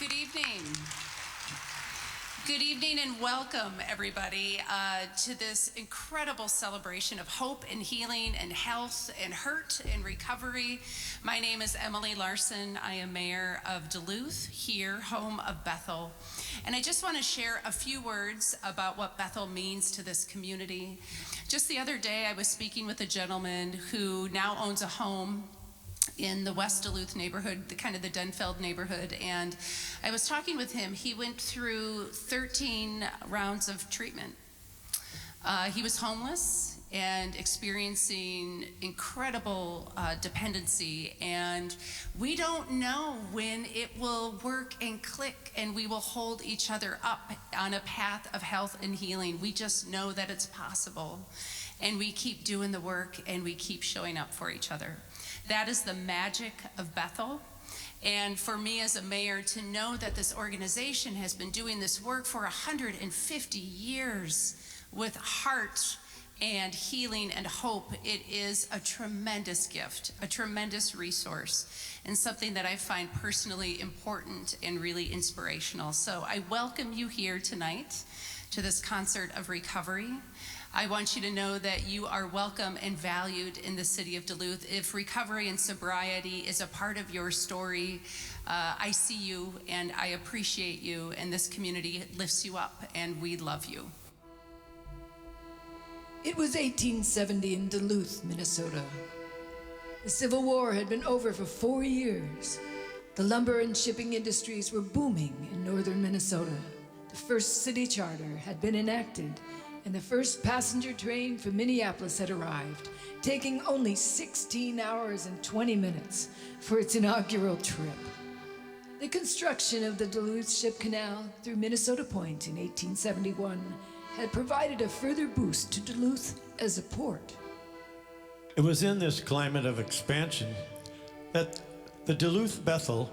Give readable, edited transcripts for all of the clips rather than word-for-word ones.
Good evening. Good evening and welcome, everybody, to this incredible celebration of hope and healing and health and hurt and recovery. My name is Emily Larson. I am mayor of Duluth, here, home of Bethel. And I just want to share a few words about what Bethel means to this community. Just the other day, I was speaking with a gentleman who now owns a home in the West Duluth neighborhood, the Denfeld neighborhood, and I was talking with him. He went through 13 rounds of treatment. He was homeless and experiencing incredible dependency, and we don't know when it will work and click and we will hold each other up on a path of health and healing. We just know that it's possible, and we keep doing the work and we keep showing up for each other. That is the magic of Bethel. And for me as a mayor to know that this organization has been doing this work for 150 years with heart and healing and hope, it is a tremendous gift, a tremendous resource, and something that I find personally important and really inspirational. So I welcome you here tonight to this concert of recovery. I want you to know that you are welcome and valued in the city of Duluth. If recovery and sobriety is a part of your story, I see you and I appreciate you, and this community lifts you up, and we love you. It was 1870 in Duluth, Minnesota. The Civil War had been over for 4 years. The lumber and shipping industries were booming in northern Minnesota. The first city charter had been enacted, and the first passenger train from Minneapolis had arrived, taking only 16 hours and 20 minutes for its inaugural trip. The construction of the Duluth Ship Canal through Minnesota Point in 1871 had provided a further boost to Duluth as a port. It was in this climate of expansion that the Duluth Bethel,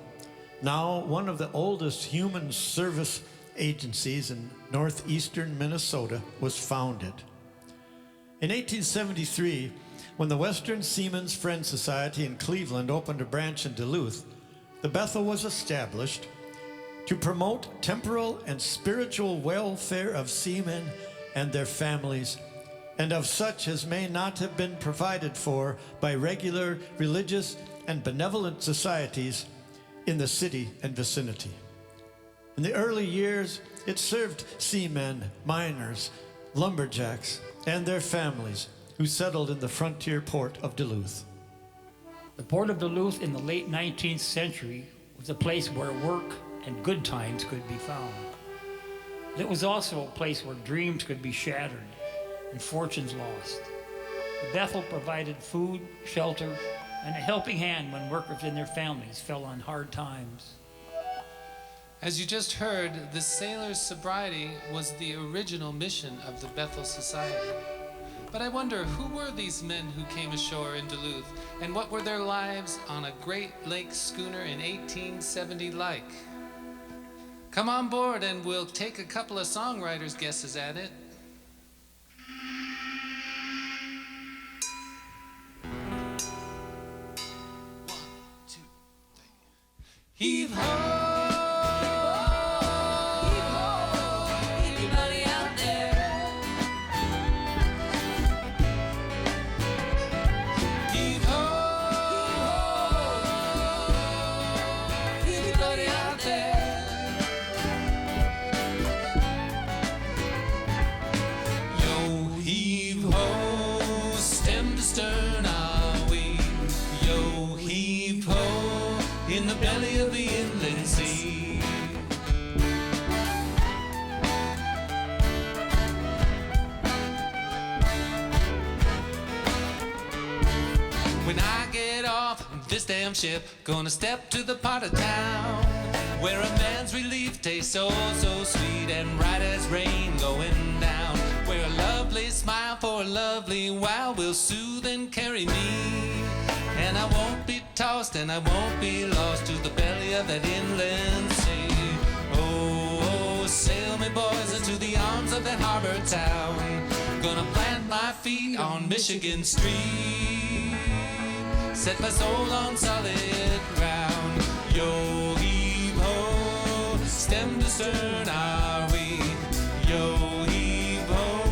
now one of the oldest human service agencies in northeastern Minnesota, was founded. In 1873, when the Western Seamen's Friend Society in Cleveland opened a branch in Duluth, the Bethel was established to promote temporal and spiritual welfare of seamen and their families, and of such as may not have been provided for by regular religious and benevolent societies in the city and vicinity. In the early years, it served seamen, miners, lumberjacks, and their families who settled in the frontier port of Duluth. The port of Duluth in the late 19th century was a place where work and good times could be found. It was also a place where dreams could be shattered and fortunes lost. The Bethel provided food, shelter, and a helping hand when workers and their families fell on hard times. As you just heard, the sailor's sobriety was the original mission of the Bethel Society. But I wonder, who were these men who came ashore in Duluth, and what were their lives on a Great Lakes schooner in 1870 like? Come on board and we'll take a couple of songwriters' guesses at it. One, two, three. Heave ho! In the belly of the inland sea. When I get off this damn ship, gonna step to the part of town where a man's relief tastes oh so sweet and bright as rain going down, where a lovely smile for a lovely while will soothe and carry me. And I won't be tossed and I won't be lost to the belly of that inland sea. Oh, oh, sail me boys into the arms of that harbor town. Gonna plant my feet on Michigan Street, set my soul on solid ground. Yo, heave ho, stern are we? Yo heave ho,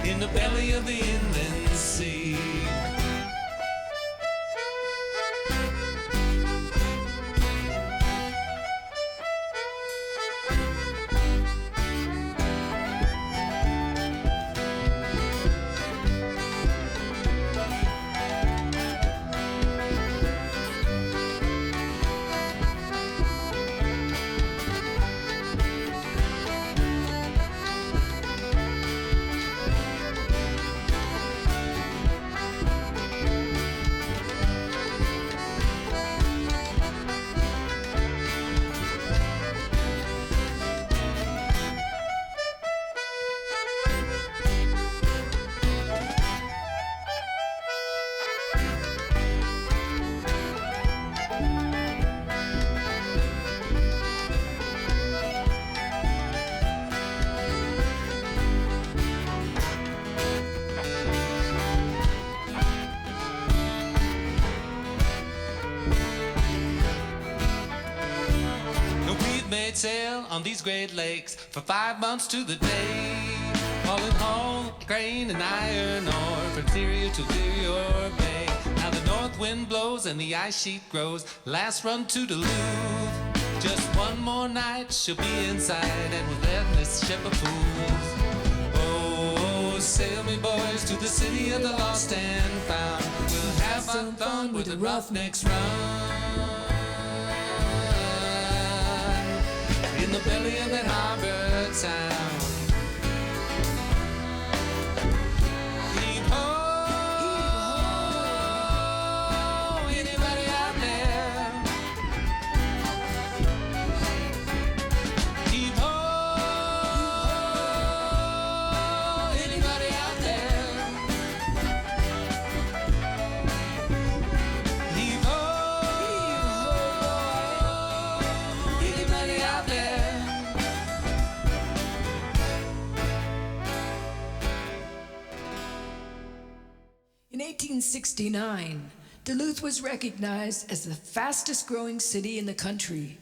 in the belly of the inland sea. Sail on these great lakes for 5 months to the day, hauling home grain and iron ore from Syria to Leroy Bay. Now the north wind blows and the ice sheet grows. Last run to Duluth, just one more night she'll be inside, and we'll let this ship of fools. Oh, sail me boys to the city of the lost and found. We'll have some fun with the roughnecks run. In the belly of that harbor town. Heave ho, anybody out there? Heave ho, anybody out there? Heave ho, anybody out there? In 1869, Duluth was recognized as the fastest growing city in the country.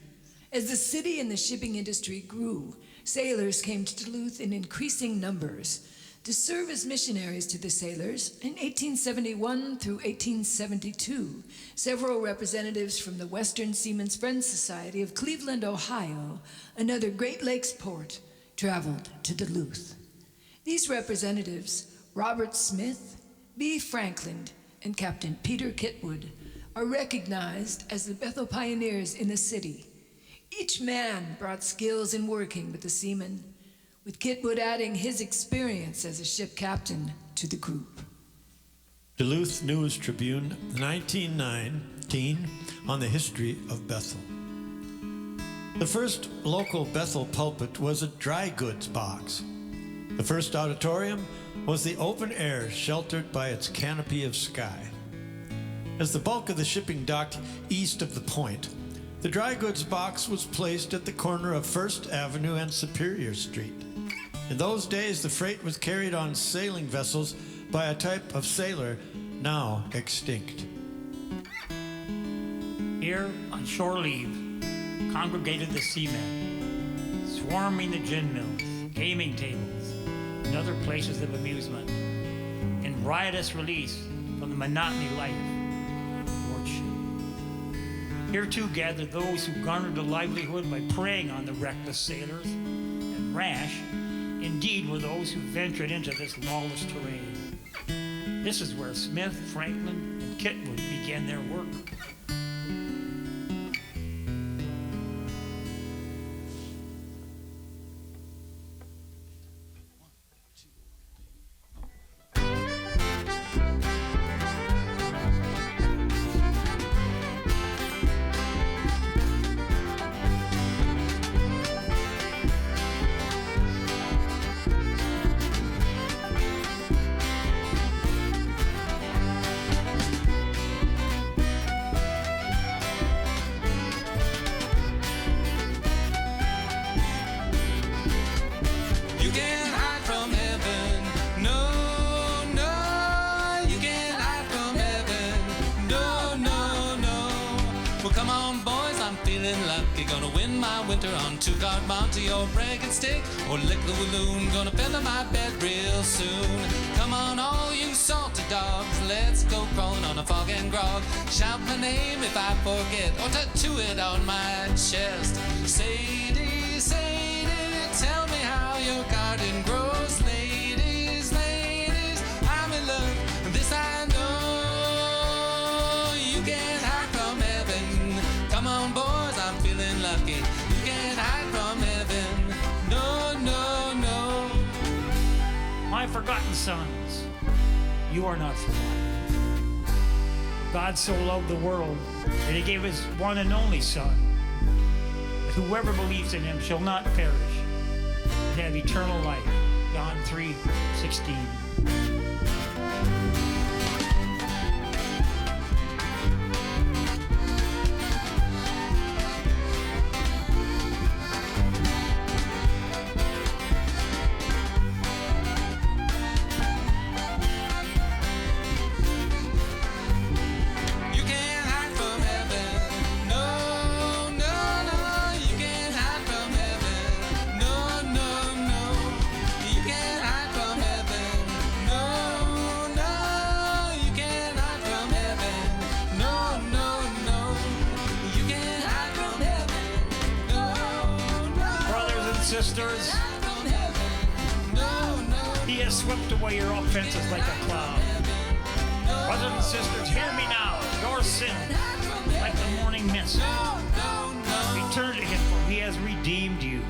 As the city and the shipping industry grew, sailors came to Duluth in increasing numbers. To serve as missionaries to the sailors, in 1871 through 1872, several representatives from the Western Seamen's Friends Society of Cleveland, Ohio, another Great Lakes port, traveled to Duluth. These representatives, Robert Smith, B. Franklin, and Captain Peter Kitwood, are recognized as the Bethel pioneers in the city. Each man brought skills in working with the seamen, with Kitwood adding his experience as a ship captain to the group. Duluth News Tribune, 1919, on the history of Bethel. The first local Bethel pulpit was a dry goods box. The first auditorium was the open air sheltered by its canopy of sky. As the bulk of the shipping docked east of the point, the dry goods box was placed at the corner of First Avenue and Superior Street. In those days, the freight was carried on sailing vessels by a type of sailor now extinct. Here on shore leave congregated the seamen, swarming the gin mills, gaming tables, and other places of amusement, in riotous release from the monotony life of courtship. Here too gathered those who garnered a livelihood by preying on the reckless sailors, and rash, indeed, were those who ventured into this lawless terrain. This is where Smith, Franklin, and Kitwood began their work. winter on two-guard Monty or break and stick or lick the walloon. Gonna feather my bed real soon. Come on, all you salty dogs, let's go crawling on a fog and grog. Shout my name if I forget or tattoo it on my chest. Sadie, Sadie, tell me how your garden grows. Ladies, ladies, I'm in love, this I know. You can't hide from heaven. Come on, boys, I'm feeling lucky. You can't hide from heaven. No, no, no. My forgotten sons, you are not forgotten. God so loved the world that he gave his one and only Son, that whoever believes in him shall not perish, but have eternal life. John 3:16. You can't hide from heaven. No, no, no. You can't hide from heaven. No, no, no. You can't hide from heaven. No, no. You can't hide from heaven. No, no, no. You can't hide from heaven. No, no. Brothers and sisters, Hide from heaven. No, no. he has swept away your offenses like a cloud. Brothers and sisters, hear me now. Your sin, like the morning mist, return to him, for he has redeemed you.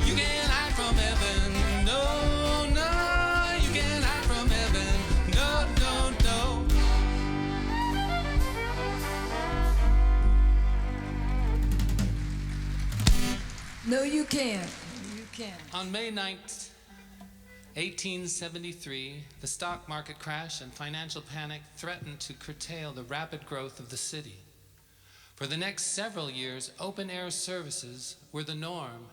You can't hide from heaven. No, no. You can't hide from heaven. No, no, no. No, you can't. You can't. On May 9th, 1873, the stock market crash and financial panic threatened to curtail the rapid growth of the city. For the next several years, open-air services were the norm,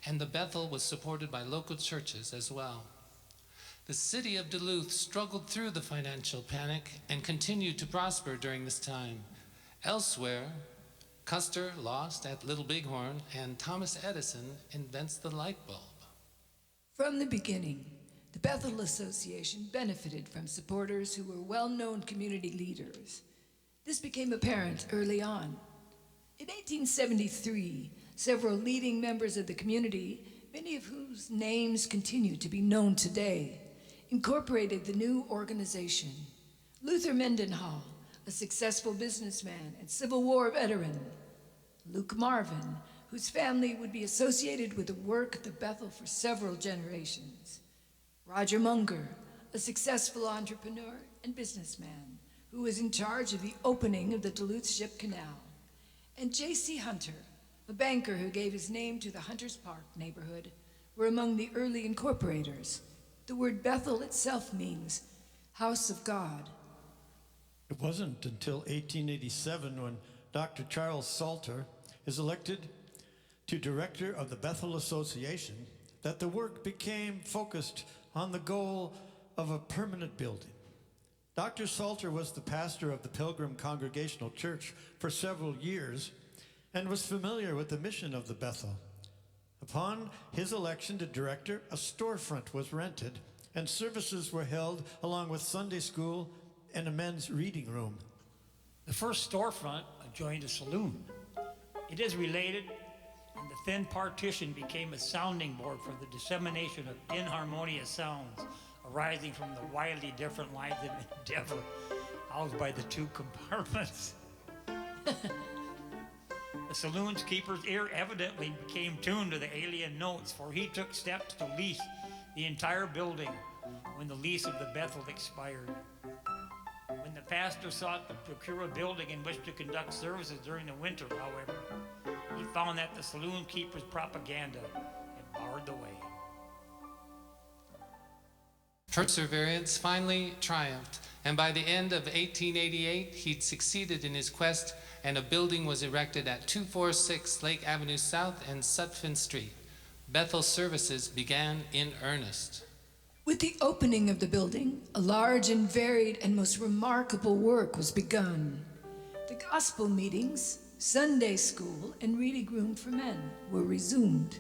and the Bethel was supported by local churches as well. The city of Duluth struggled through the financial panic and continued to prosper during this time. Elsewhere, Custer lost at Little Bighorn, and Thomas Edison invents the light bulb. From the beginning, the Bethel Association benefited from supporters who were well-known community leaders. This became apparent early on. In 1873, several leading members of the community, many of whose names continue to be known today, incorporated the new organization. Luther Mendenhall, a successful businessman and Civil War veteran. Luke Marvin, whose family would be associated with the work at the Bethel for several generations. Roger Munger, a successful entrepreneur and businessman who was in charge of the opening of the Duluth Ship Canal. And J.C. Hunter, a banker who gave his name to the Hunters Park neighborhood, were among the early incorporators. The word Bethel itself means house of God. It wasn't until 1887 when Dr. Charles Salter is elected to director of the Bethel Association that the work became focused on the goal of a permanent building. Dr. Salter was the pastor of the Pilgrim Congregational Church for several years and was familiar with the mission of the Bethel. Upon his election to director, a storefront was rented and services were held along with Sunday school and a men's reading room. The first storefront adjoined a saloon. It is related, and the thin partition became a sounding board for the dissemination of inharmonious sounds arising from the wildly different lines of endeavor housed by the two compartments. The saloon's keeper's ear evidently became tuned to the alien notes, for he took steps to lease the entire building when the lease of the Bethel expired. When the pastor sought to procure a building in which to conduct services during the winter, however, he found that the saloon keeper's propaganda had barred the way. Perseverance finally triumphed, and by the end of 1888, he'd succeeded in his quest, and a building was erected at 246 Lake Avenue South and Sutphin Street. Bethel services began in earnest. With the opening of the building, a large and varied and most remarkable work was begun. The gospel meetings, Sunday school, and reading room for men were resumed.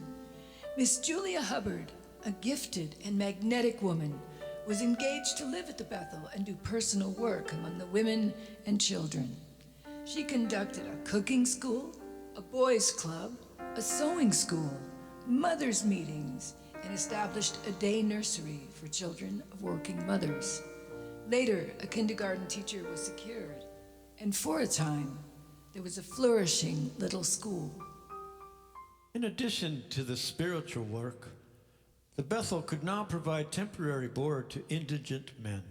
Miss Julia Hubbard, a gifted and magnetic woman, was engaged to live at the Bethel and do personal work among the women and children. She conducted a cooking school, a boys' club, a sewing school, mothers' meetings, and established a day nursery for children of working mothers. Later, a kindergarten teacher was secured, and for a time, there was a flourishing little school. In addition to the spiritual work, the Bethel could now provide temporary board to indigent men.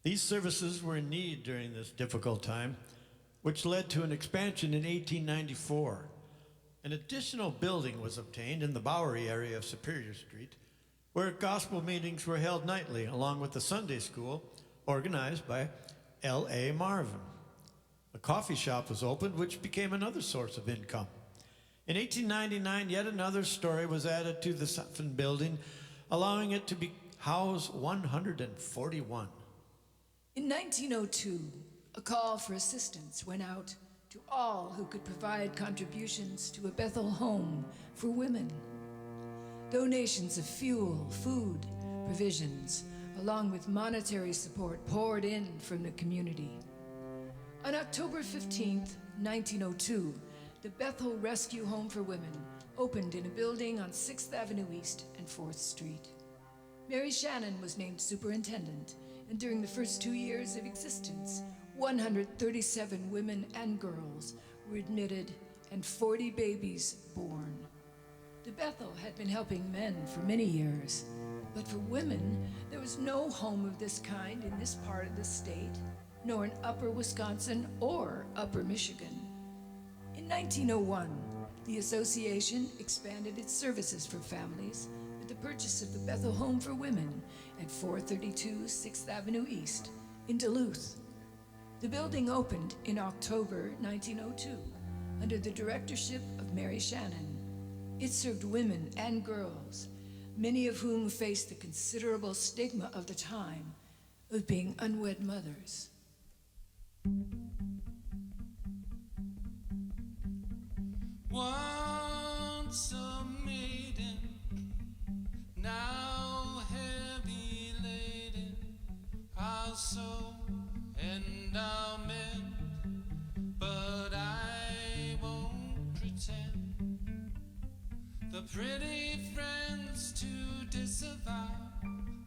These services were in need during this difficult time, which led to an expansion in 1894. An additional building was obtained in the Bowery area of Superior Street, where gospel meetings were held nightly, along with the Sunday school organized by L.A. Marvin. A coffee shop was opened, which became another source of income. In 1899, yet another story was added to the Sutphin building, allowing it to be house 141. In 1902, a call for assistance went out to all who could provide contributions to a Bethel home for women. Donations of fuel, food, provisions, along with monetary support poured in from the community. On October 15th, 1902, the Bethel Rescue Home for Women opened in a building on 6th Avenue East and 4th Street. Mary Shannon was named superintendent, and during the first 2 years of existence, 137 women and girls were admitted and 40 babies born. The Bethel had been helping men for many years, but for women, there was no home of this kind in this part of the state, nor in Upper Wisconsin or Upper Michigan. In 1901, the association expanded its services for families with the purchase of the Bethel Home for Women at 432 6th Avenue East in Duluth. The building opened in October 1902 under the directorship of Mary Shannon. It served women and girls, many of whom faced the considerable stigma of the time of being unwed mothers. Once a maiden, now heavy laden, I'll sew and I'll mend, but I won't pretend. The pretty friends to disavow,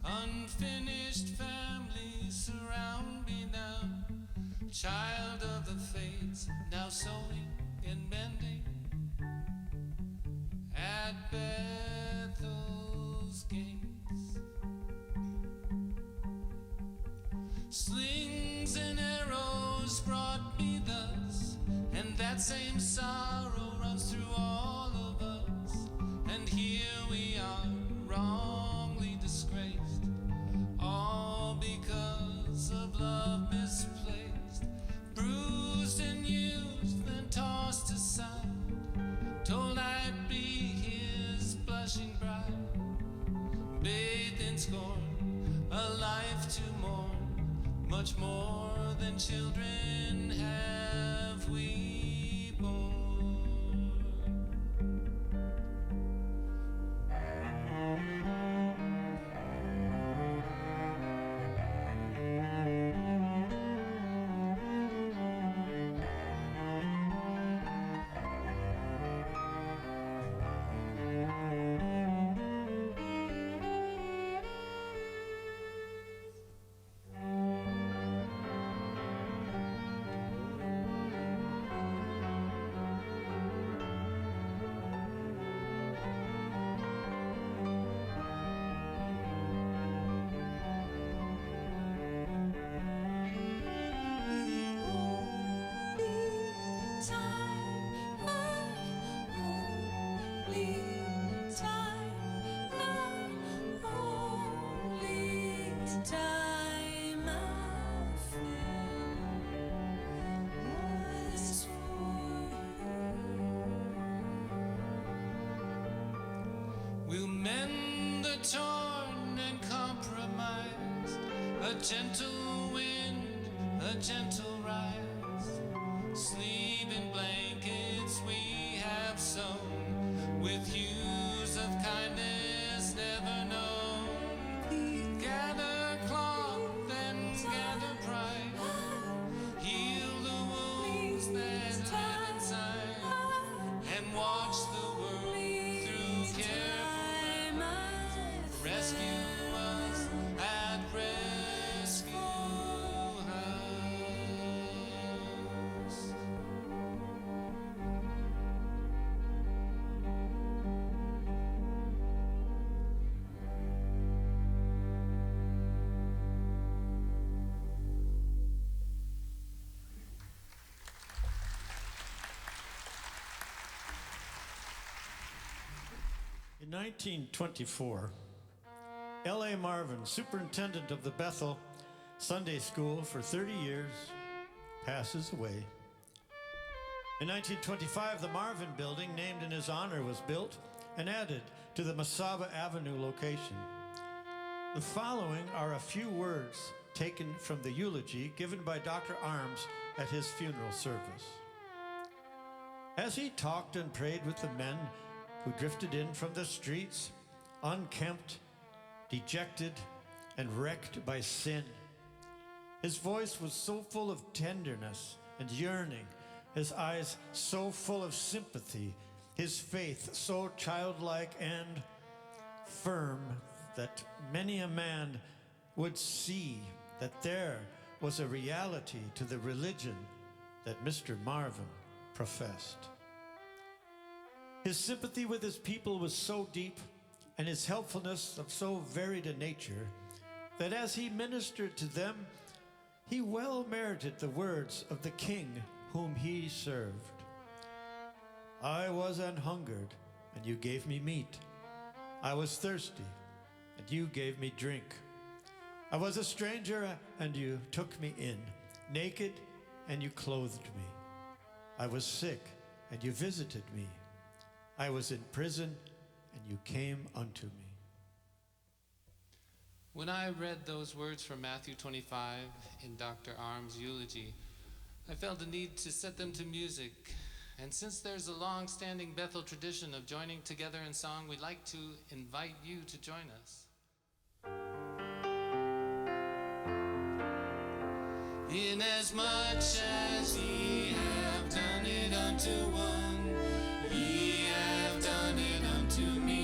unfinished families surround me now. Child of the fates, now sewing and mending at Bethel's gates. Slings and arrows brought me thus, and that same sorrow runs through all of us. And here we are, wrongly disgraced, all because of love misplaced, bruised and used, then tossed aside, told I'd be his blushing bride, bathed in scorn, a life to mourn, much more than children have we borne. We'll mend the torn and compromised, a gentle wind, a gentle rise. Sleep in blankets we have sewn, with hues of kindness never known. Gather cloth and gather pride, heal the wounds that live inside, and watch the world through careful. Rescue us at Rescue House. In 1924, L.A. Marvin, superintendent of the Bethel Sunday School for 30 years, passes away. In 1925, the Marvin Building, named in his honor, was built and added to the Mesaba Avenue location. The following are a few words taken from the eulogy given by Dr. Arms at his funeral service. As he talked and prayed with the men who drifted in from the streets, unkempt, dejected, and wrecked by sin, his voice was so full of tenderness and yearning, his eyes so full of sympathy, his faith so childlike and firm that many a man would see that there was a reality to the religion that Mr. Marvin professed. His sympathy with his people was so deep, and his helpfulness of so varied a nature, that as he ministered to them, he well merited the words of the king whom he served. I was an hungered, and you gave me meat. I was thirsty, and you gave me drink. I was a stranger, and you took me in, naked, and you clothed me. I was sick, and you visited me. I was in prison, and you came unto me. When I read those words from Matthew 25 in Dr. Arms' eulogy, I felt the need to set them to music. And since there's a long-standing Bethel tradition of joining together in song, we'd like to invite you to join us. Inasmuch as ye have done it unto one, ye have done it unto me.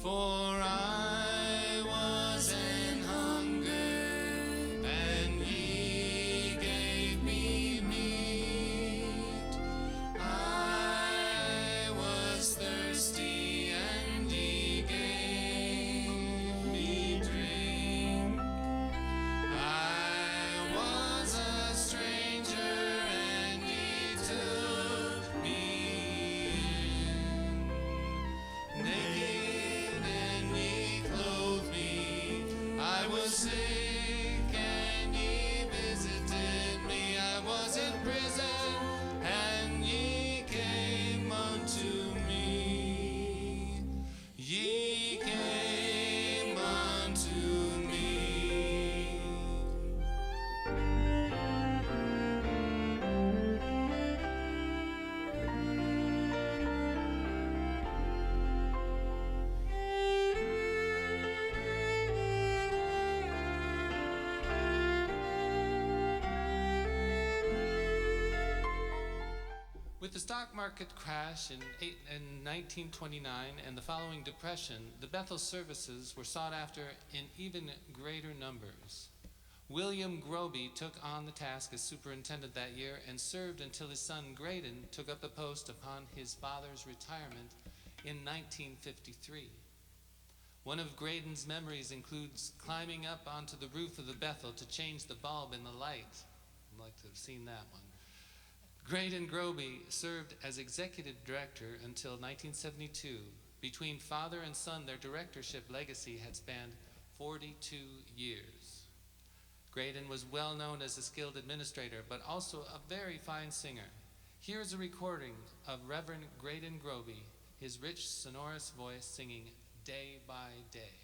For I was an hungered, and ye gave me meat. I was thirsty, and ye gave me drink. I was a stranger, With the stock market crash in 1929 and the following depression, the Bethel services were sought after in even greater numbers. William Groby took on the task as superintendent that year and served until his son Graydon took up the post upon his father's retirement in 1953. One of Graydon's memories includes climbing up onto the roof of the Bethel to change the bulb in the light. I'd like to have seen that one. Graydon Groby served as executive director until 1972. Between father and son, their directorship legacy had spanned 42 years. Graydon was well known as a skilled administrator, but also a very fine singer. Here is a recording of Reverend Graydon Groby, his rich, sonorous voice singing Day by Day.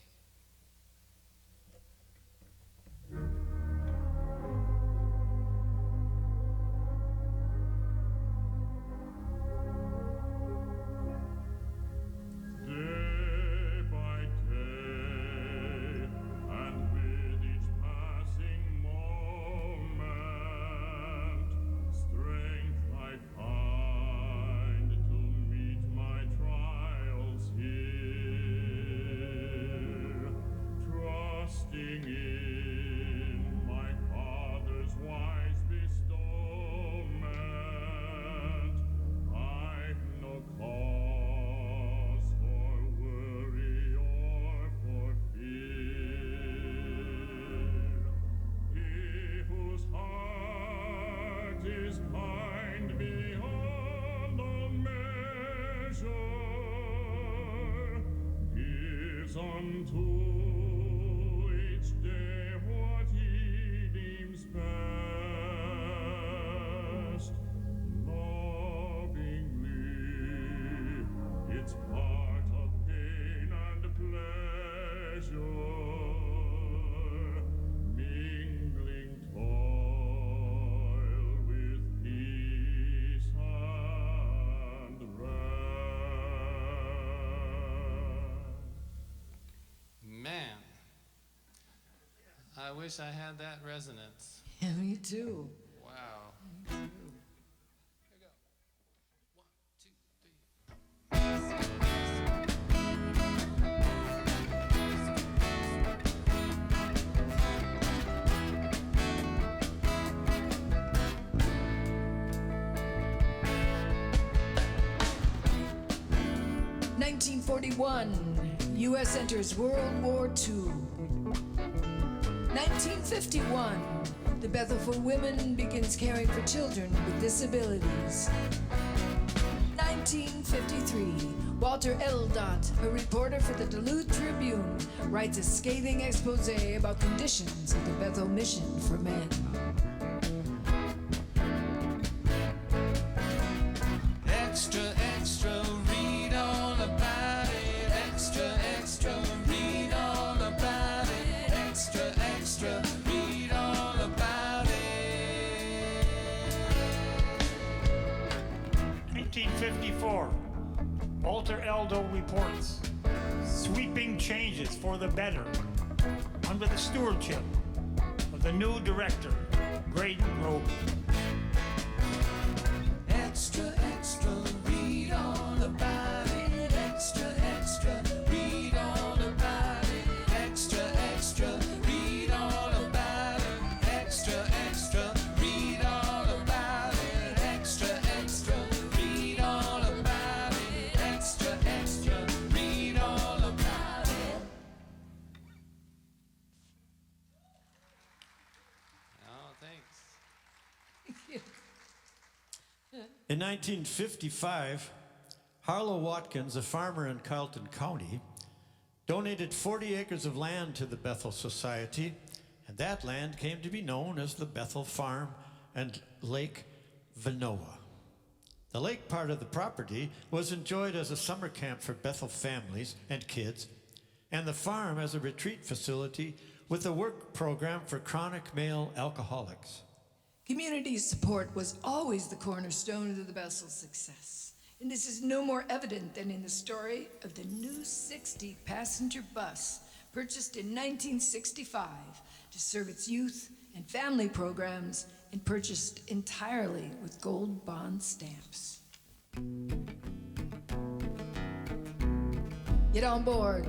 I wish I had that resonance. Yeah, me too. Wow. Me too. Here we go. 1, 1941, U.S. enters World War II. 1951, the Bethel for Women begins caring for children with disabilities. 1953, Walter Eldot, a reporter for the Duluth Tribune, writes a scathing expose about conditions of the Bethel mission for men. extra, extra, read all about it. Extra, extra, read all about it. Extra, extra, read all about it. 1954, Walter Eldo reports sweeping changes for the better under the stewardship of the new director, Graydon Groby. Extra, extra, read all about it. Extra, extra, read all about it. Extra, extra, read all about it. Extra, extra, read all about it. Extra, extra, read all about it. Extra, extra, read all about it. Oh, thanks. In 1955, Harlow Watkins, a farmer in Carleton County, donated 40 acres of land to the Bethel Society, and that land came to be known as the Bethel Farm and Lake Vanoa. The lake part of the property was enjoyed as a summer camp for Bethel families and kids, and the farm as a retreat facility with a work program for chronic male alcoholics. Community support was always the cornerstone of the Bethel's success, and this is no more evident than in the story of the new 60-passenger bus purchased in 1965 to serve its youth and family programs and purchased entirely with gold bond stamps. Get on board.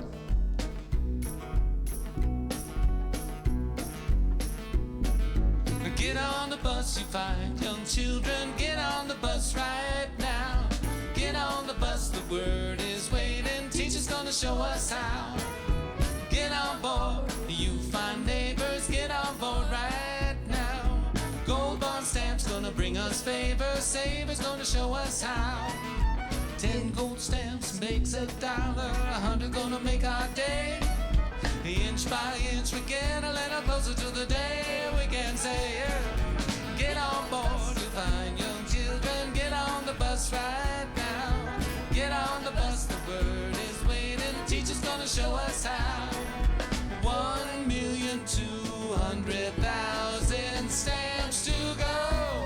Get on the bus, you fine young children. Get on the bus right now. Get on the bus, the word is waiting. Teacher's gonna show us how. Get on board, you fine neighbors. Get on board right now. Gold bond stamps gonna bring us favor. Saver's gonna show us how. 10 gold stamps makes $1. 100 gonna make our day. Inch by inch we get a little closer to the day we can say, get on board, you fine young children. Get on the bus right now. Get on the bus, the word is waiting. Teacher's gonna show us how. 1,200,000 stamps to go.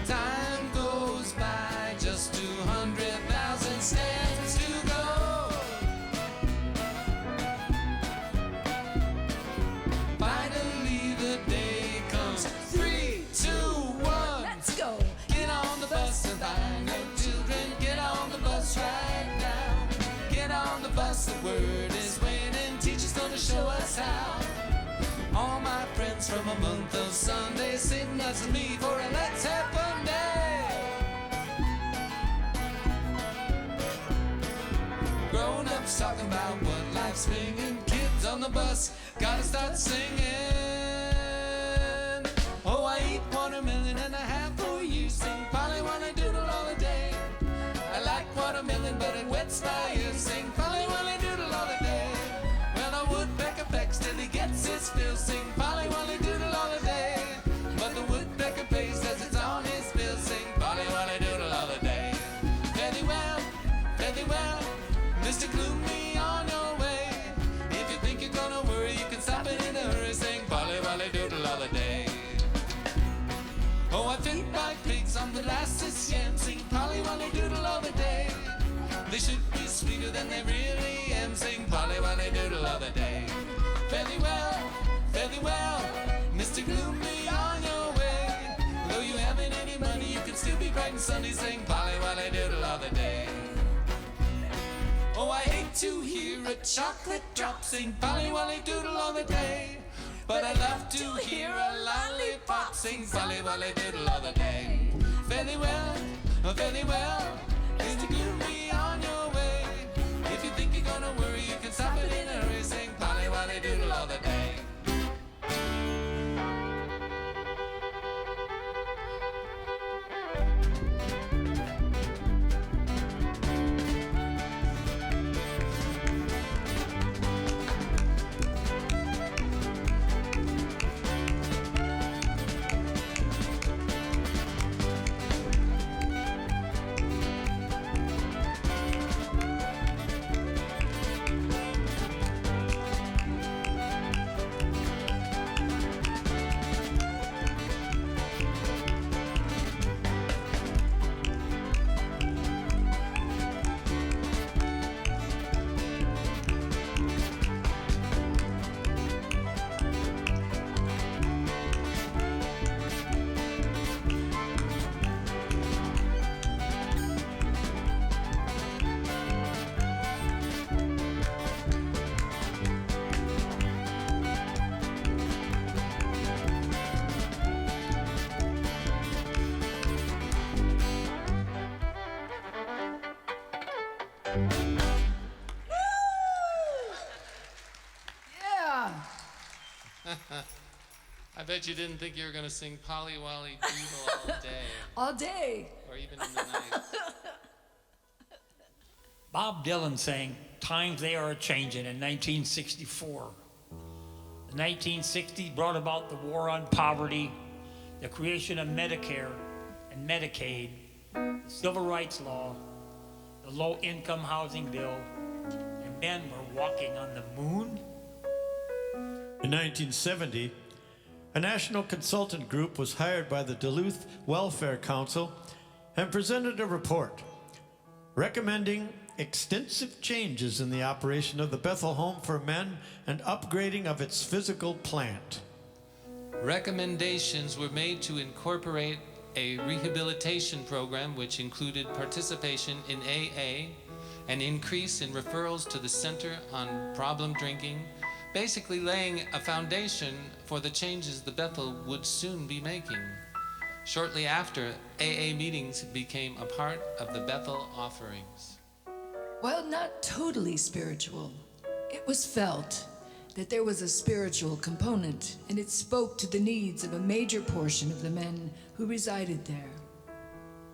Time goes by, just 200,000 stamps to go. Finally the day comes. 3, 2, 1. Let's go. Get on the bus and find your children. Get on the bus right now. Get on the bus, the word is waiting. Teacher's gonna show us how. All my friends from a month of Sundays sitting next to me for a let's have fun day. Grown-ups talking about what life's bringing. Kids on the bus gotta start singing. Oh, I eat watermelon and a half for you. Sing Polly Wolly Doodle all the day. I like watermelon, but it wets my ears. Sing Polly Wolly Doodle all the day. Well, a woodpecker pecks till he gets his fill. Sing Polly Wolly Doodle all the day. But the woodpecker pays as it's on his bill. Sing Polly Wolly Doodle all the day. Very well, Mr. Gloomy on your way. If you think you're gonna worry, you can stop it in a hurry. Sing Polly Wolly Doodle all the day. Oh, I fit like pigs on the lastest yam. Sing Polly Wolly Doodle all the day. They should be sweeter than they really am. Sing Polly Wolly Doodle all the day. Very well, Mr. Gloomy on your way. Though you haven't any money, you can still be bright and sunny. Sing Polly Wolly Doodle all the day. Oh, I hate to hear a chocolate drop. Sing Polly Wolly Doodle all the day. But I love to hear a lollipop. Sing Polly Wolly Doodle all the day. Very well, Mr. Gloomy on your way. If you think you're gonna worry, you can stop it in a hurry. Sing Polly Wolly Doodle all the day. Yeah. I bet you didn't think you were gonna sing Polly Wolly Doodle all day, All day. or even in the night. Bob Dylan sang Times They Are A-Changin' in 1964. The 1960s brought about the war on poverty, the creation of Medicare and Medicaid, the Civil Rights Law, the Low-Income Housing Bill, and men were walking on the moon. In 1970, a national consultant group was hired by the Duluth Welfare Council and presented a report recommending extensive changes in the operation of the Bethel Home for Men and upgrading of its physical plant. Recommendations were made to incorporate a rehabilitation program which included participation in AA, an increase in referrals to the Center on Problem Drinking, basically laying a foundation for the changes the Bethel would soon be making. Shortly after, AA meetings became a part of the Bethel offerings. While not totally spiritual, it was felt that there was a spiritual component, and it spoke to the needs of a major portion of the men who resided there.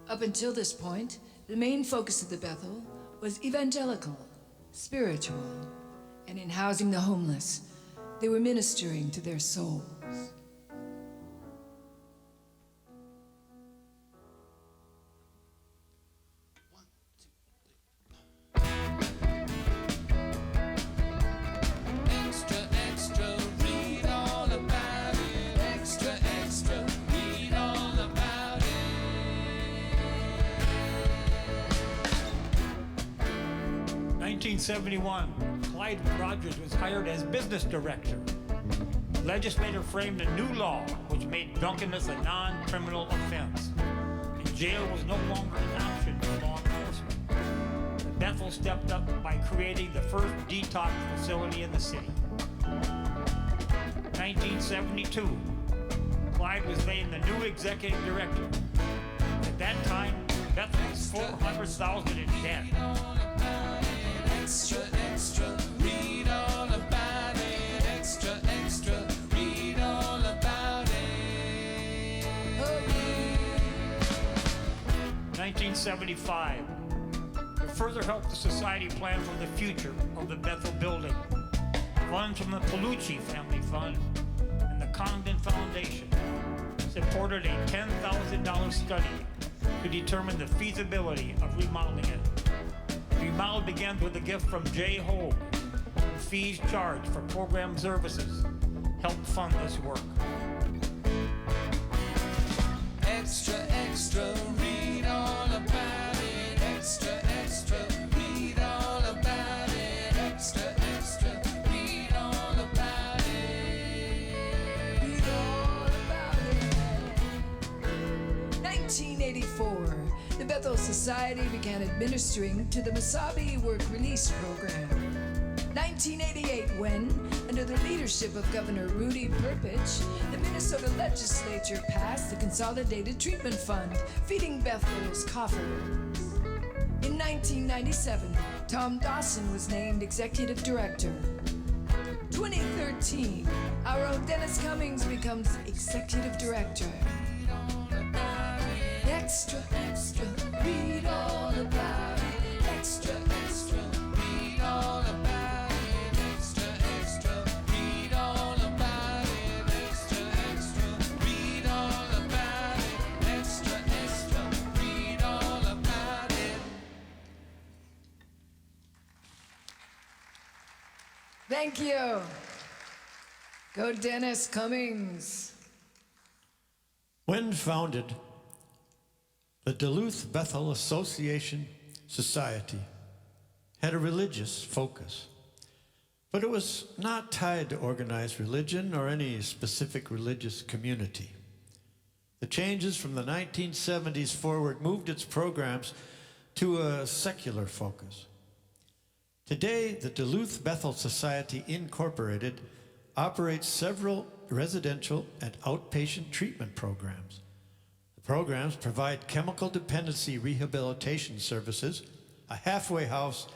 Up until this point, the main focus of the Bethel was evangelical, spiritual, and in housing the homeless, they were ministering to their souls. 1971, Clyde Rogers was hired as business director. The legislature framed a new law which made drunkenness a non-criminal offense, and jail was no longer an option for law enforcement. Bethel stepped up by creating the first detox facility in the city. 1972, Clyde was named the new executive director. At that time, Bethel was $400,000 in debt. Extra, extra, read all about it. Extra, extra, read all about it. 1975, to further help the society plan for the future of the Bethel building, funds from the Palucci Family Fund and the Condon Foundation supported a $10,000 study to determine the feasibility of remodeling it. The remodel began with a gift from Jay Hogue. Fees charged for program services helped fund this work. Extra, extra, read all about it. Extra, extra, read all about it. Extra, extra, read all about it. Read all about it. 1984, the Bethel Society began administering to the Sabien Work Release Program. 1988, when, under the leadership of Governor Rudy Perpich, the Minnesota legislature passed the Consolidated Treatment Fund, feeding Bethel's coffers. In 1997, Tom Dawson was named executive director. 2013, our own Dennis Cummings becomes executive director. Extra, extra, read all about it. Extra, extra, Read all about it. Extra, extra, read all about it. Extra, extra, read all about it. Extra, extra, read all about it. Thank you. Go Dennis Cummings. When founded, the Duluth Bethel Association Society had a religious focus, but it was not tied to organized religion or any specific religious community. The changes from the 1970s forward moved its programs to a secular focus. Today, the Duluth Bethel Society Incorporated operates several residential and outpatient treatment programs. Programs provide chemical dependency rehabilitation services, a halfway house,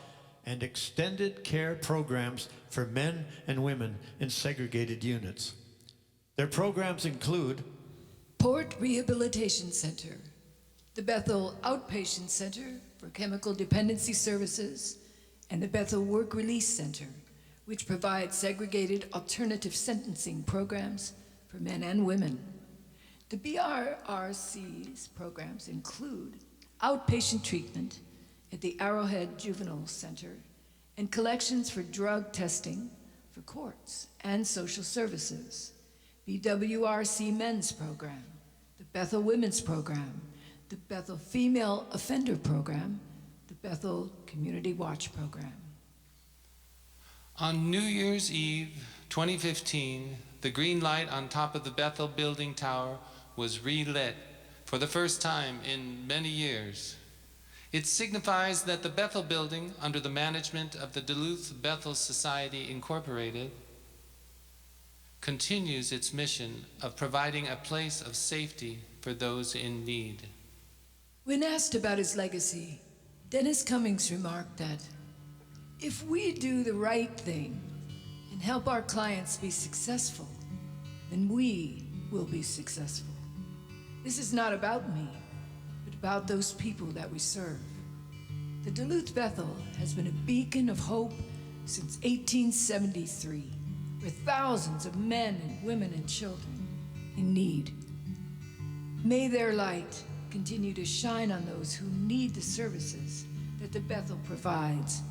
and extended care programs for men and women in segregated units. Their programs include Port Rehabilitation Center, the Bethel Outpatient Center for Chemical Dependency Services, and the Bethel Work Release Center, which provides segregated alternative sentencing programs for men and women. The BRRC's programs include outpatient treatment at the Arrowhead Juvenile Center and collections for drug testing for courts and social services, BWRC Men's Program, the Bethel Women's Program, the Bethel Female Offender Program, the Bethel Community Watch Program. On New Year's Eve 2015, the green light on top of the Bethel building tower was relit for the first time in many years. It signifies that the Bethel building, under the management of the Duluth Bethel Society Incorporated, continues its mission of providing a place of safety for those in need. When asked about his legacy, Dennis Cummings remarked that if we do the right thing and help our clients be successful, then we will be successful. This is not about me, but about those people that we serve. The Duluth Bethel has been a beacon of hope since 1873, for thousands of men and women and children in need. May their light continue to shine on those who need the services that the Bethel provides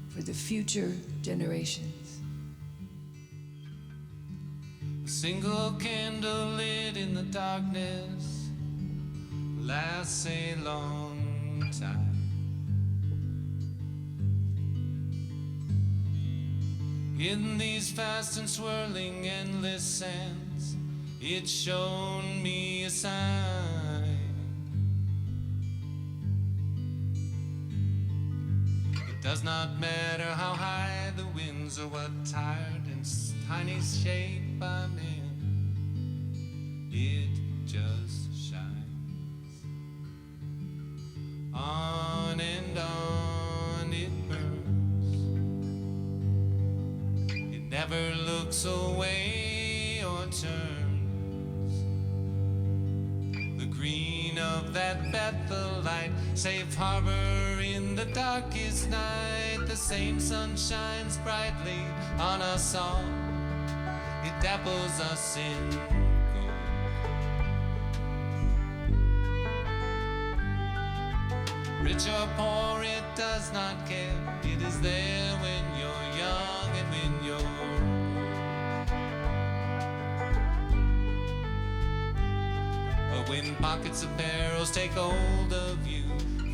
for the future generations. A single candle lit in the darkness lasts a long time. In these fast and swirling endless sands, it's shown me a sign. It does not matter how high the winds or what tired and tiny shape I'm in, it just shines. On and on it burns. It never looks away or turns. The green of that Bethel light, safe harbor in the darkest night. The same sun shines brightly on us all. It dapples us in gold. Rich or poor, it does not care. It is there when you're young and when you're old. But when pockets of perils take hold of you,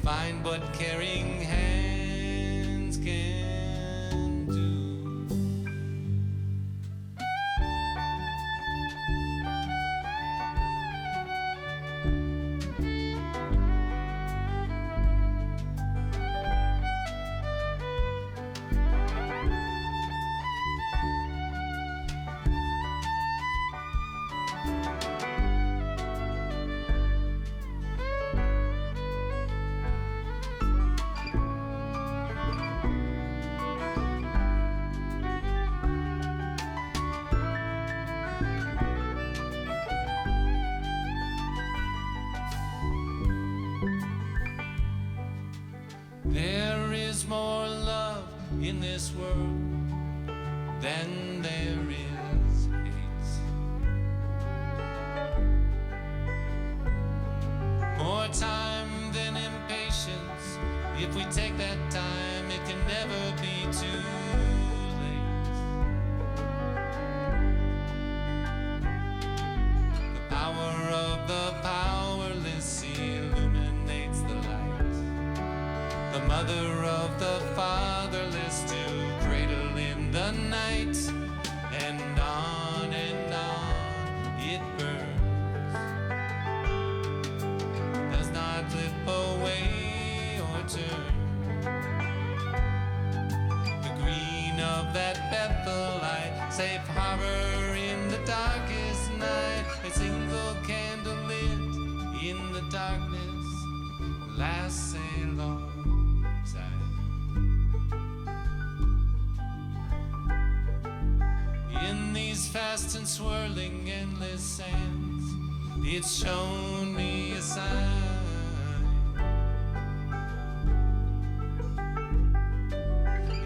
find what caring hands can do. There is more love in this world than there is hate. More time than impatience. If we take that time, it can never be too late. The power of the powerless illuminates the light. The mother of the fatherless to cradle in the night. And on it burns. Does not slip away or turn. The green of that Bethel light, safe harbor in the darkest night. A single candle lit in the darkness lasts a long in these fast and swirling endless sands, it's shown me a sign.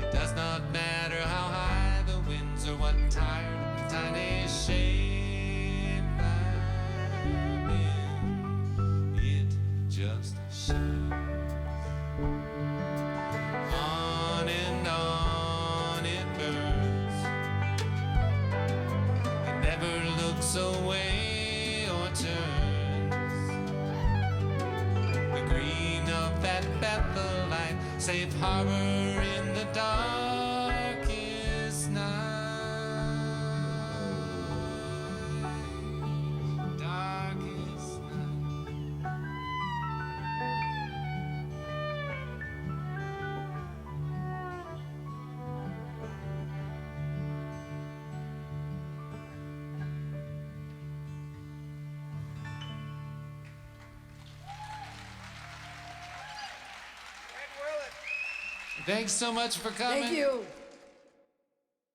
It does not matter how high the winds or what tired and tiny shape I'm in, it just shines. On and on it burns. It never looks away or turns. The green of that Bethel light, safe harbor in the darkest night. Thanks so much for coming. Thank you.